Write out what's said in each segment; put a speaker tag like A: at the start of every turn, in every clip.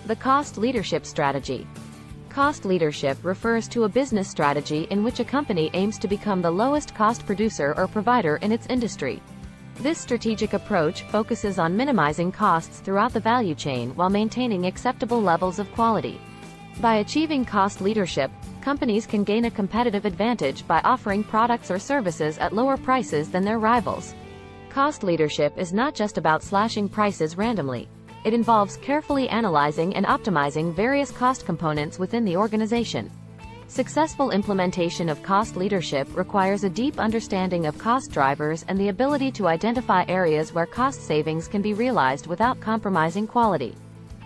A: The cost leadership strategy. Cost leadership refers to a business strategy in which a company aims to become the lowest cost producer or provider in its industry. This strategic approach focuses on minimizing costs throughout the value chain while maintaining acceptable levels of quality. By achieving cost leadership, companies can gain a competitive advantage by offering products or services at lower prices than their rivals. Cost leadership is not just about slashing prices randomly. It involves carefully analyzing and optimizing various cost components within the organization. Successful implementation of cost leadership requires a deep understanding of cost drivers and the ability to identify areas where cost savings can be realized without compromising quality.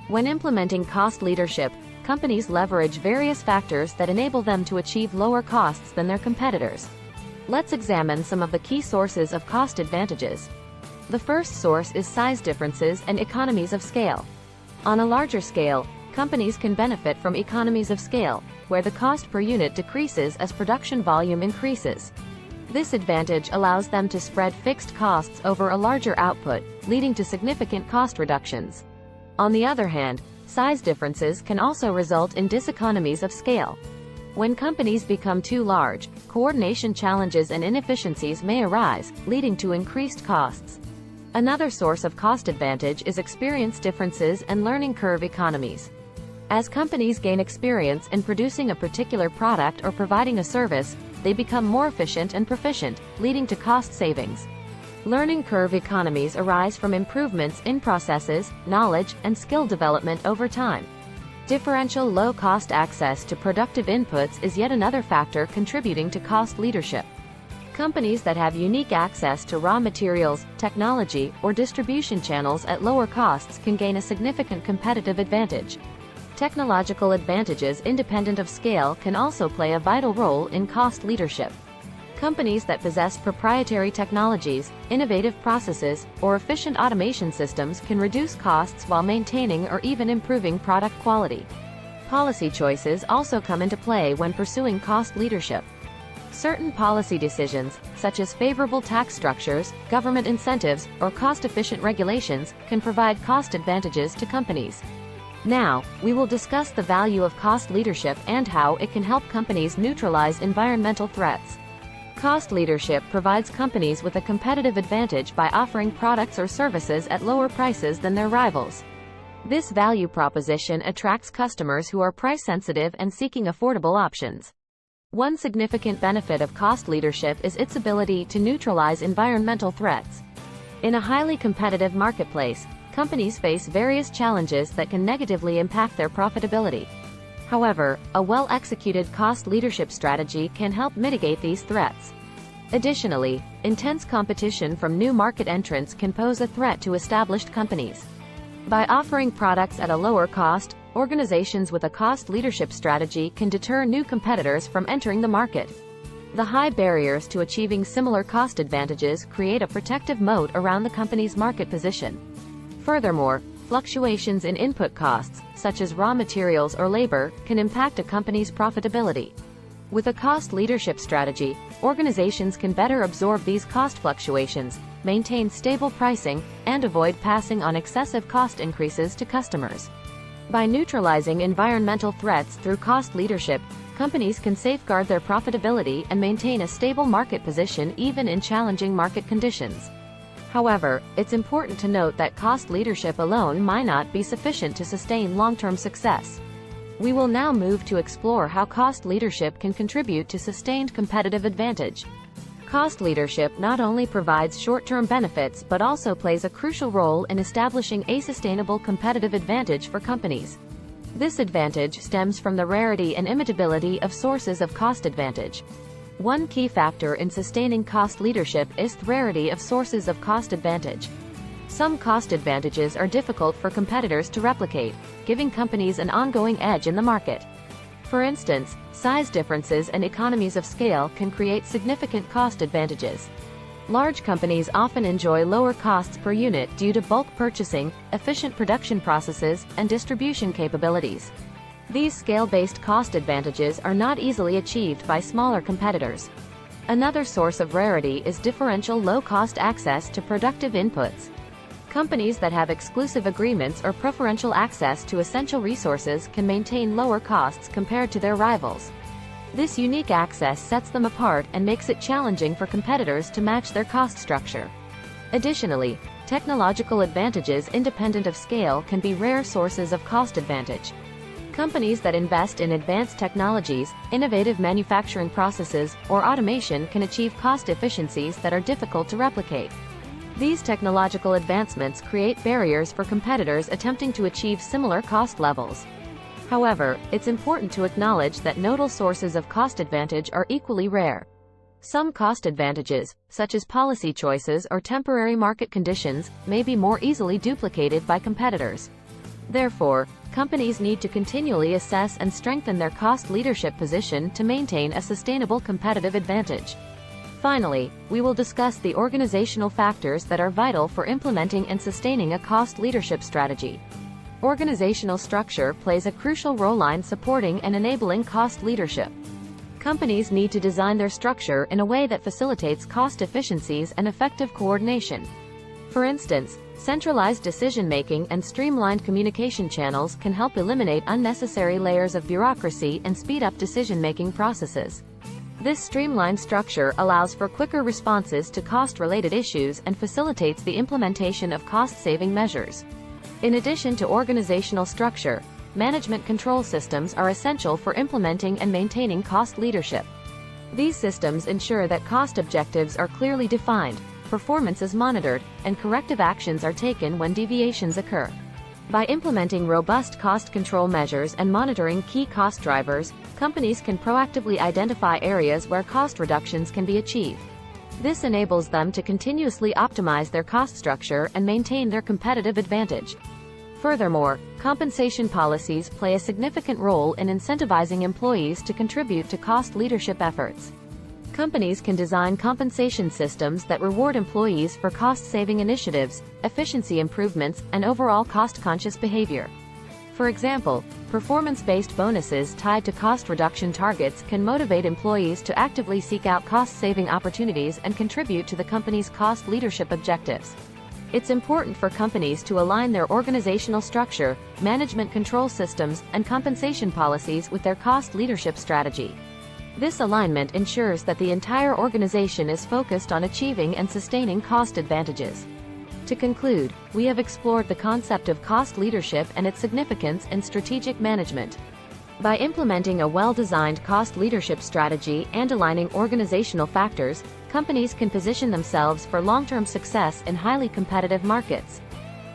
A: When implementing cost leadership, companies leverage various factors that enable them to achieve lower costs than their competitors. Let's examine some of the key sources of cost advantages. The first source is size differences and economies of scale. On a larger scale, companies can benefit from economies of scale, where the cost per unit decreases as production volume increases. This advantage allows them to spread fixed costs over a larger output, leading to significant cost reductions. On the other hand, size differences can also result in diseconomies of scale. When companies become too large, coordination challenges and inefficiencies may arise, leading to increased costs. Another source of cost advantage is experience differences and learning curve economies. As companies gain experience in producing a particular product or providing a service, they become more efficient and proficient, leading to cost savings. Learning curve economies arise from improvements in processes, knowledge, and skill development over time. Differential low-cost access to productive inputs is yet another factor contributing to cost leadership. Companies that have unique access to raw materials, technology, or distribution channels at lower costs can gain a significant competitive advantage. Technological advantages independent of scale can also play a vital role in cost leadership. Companies that possess proprietary technologies, innovative processes, or efficient automation systems can reduce costs while maintaining or even improving product quality. Policy choices also come into play when pursuing cost leadership. Certain policy decisions, such as favorable tax structures, government incentives, or cost-efficient regulations, can provide cost advantages to companies. Now, we will discuss the value of cost leadership and how it can help companies neutralize environmental threats. Cost leadership provides companies with a competitive advantage by offering products or services at lower prices than their rivals. This value proposition attracts customers who are price-sensitive and seeking affordable options. One significant benefit of cost leadership is its ability to neutralize environmental threats. In a highly competitive marketplace, companies face various challenges that can negatively impact their profitability. However, a well-executed cost leadership strategy can help mitigate these threats. Additionally, intense competition from new market entrants can pose a threat to established companies. By offering products at a lower cost, organizations with a cost leadership strategy can deter new competitors from entering the market. The high barriers to achieving similar cost advantages create a protective moat around the company's market position. Furthermore, fluctuations in input costs, such as raw materials or labor, can impact a company's profitability. With a cost leadership strategy, organizations can better absorb these cost fluctuations, maintain stable pricing, and avoid passing on excessive cost increases to customers. By neutralizing environmental threats through cost leadership, companies can safeguard their profitability and maintain a stable market position even in challenging market conditions. However, it's important to note that cost leadership alone might not be sufficient to sustain long-term success. We will now move to explore how cost leadership can contribute to sustained competitive advantage. Cost leadership not only provides short-term benefits but also plays a crucial role in establishing a sustainable competitive advantage for companies. This advantage stems from the rarity and imitability of sources of cost advantage. One key factor in sustaining cost leadership is the rarity of sources of cost advantage. Some cost advantages are difficult for competitors to replicate, giving companies an ongoing edge in the market. For instance, size differences and economies of scale can create significant cost advantages. Large companies often enjoy lower costs per unit due to bulk purchasing, efficient production processes, and distribution capabilities. These scale-based cost advantages are not easily achieved by smaller competitors. Another source of rarity is differential low-cost access to productive inputs. Companies that have exclusive agreements or preferential access to essential resources can maintain lower costs compared to their rivals. This unique access sets them apart and makes it challenging for competitors to match their cost structure. Additionally, technological advantages independent of scale can be rare sources of cost advantage. Companies that invest in advanced technologies, innovative manufacturing processes, or automation can achieve cost efficiencies that are difficult to replicate. These technological advancements create barriers for competitors attempting to achieve similar cost levels. However, it's important to acknowledge that nodal sources of cost advantage are equally rare. Some cost advantages, such as policy choices or temporary market conditions, may be more easily duplicated by competitors. Therefore, companies need to continually assess and strengthen their cost leadership position to maintain a sustainable competitive advantage. Finally, we will discuss the organizational factors that are vital for implementing and sustaining a cost leadership strategy. Organizational structure plays a crucial role in supporting and enabling cost leadership. Companies need to design their structure in a way that facilitates cost efficiencies and effective coordination. For instance, centralized decision-making and streamlined communication channels can help eliminate unnecessary layers of bureaucracy and speed up decision-making processes. This streamlined structure allows for quicker responses to cost-related issues and facilitates the implementation of cost-saving measures. In addition to organizational structure, management control systems are essential for implementing and maintaining cost leadership. These systems ensure that cost objectives are clearly defined, performance is monitored, and corrective actions are taken when deviations occur. By implementing robust cost control measures and monitoring key cost drivers, companies can proactively identify areas where cost reductions can be achieved. This enables them to continuously optimize their cost structure and maintain their competitive advantage. Furthermore, compensation policies play a significant role in incentivizing employees to contribute to cost leadership efforts. Companies can design compensation systems that reward employees for cost-saving initiatives, efficiency improvements, and overall cost-conscious behavior. For example, performance-based bonuses tied to cost reduction targets can motivate employees to actively seek out cost-saving opportunities and contribute to the company's cost leadership objectives. It's important for companies to align their organizational structure, management control systems, and compensation policies with their cost leadership strategy. This alignment ensures that the entire organization is focused on achieving and sustaining cost advantages. To conclude, we have explored the concept of cost leadership and its significance in strategic management. By implementing a well-designed cost leadership strategy and aligning organizational factors, companies can position themselves for long-term success in highly competitive markets.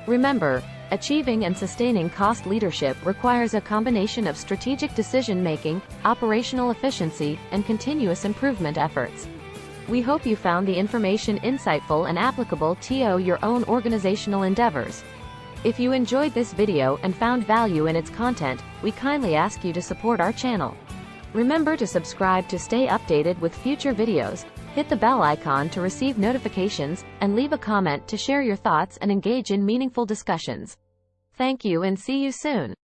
A: Remember, achieving and sustaining cost leadership requires a combination of strategic decision-making, operational efficiency, and continuous improvement efforts. We hope you found the information insightful and applicable to your own organizational endeavors. If you enjoyed this video and found value in its content, we kindly ask you to support our channel. Remember to subscribe to stay updated with future videos, hit the bell icon to receive notifications, and leave a comment to share your thoughts and engage in meaningful discussions. Thank you and see you soon.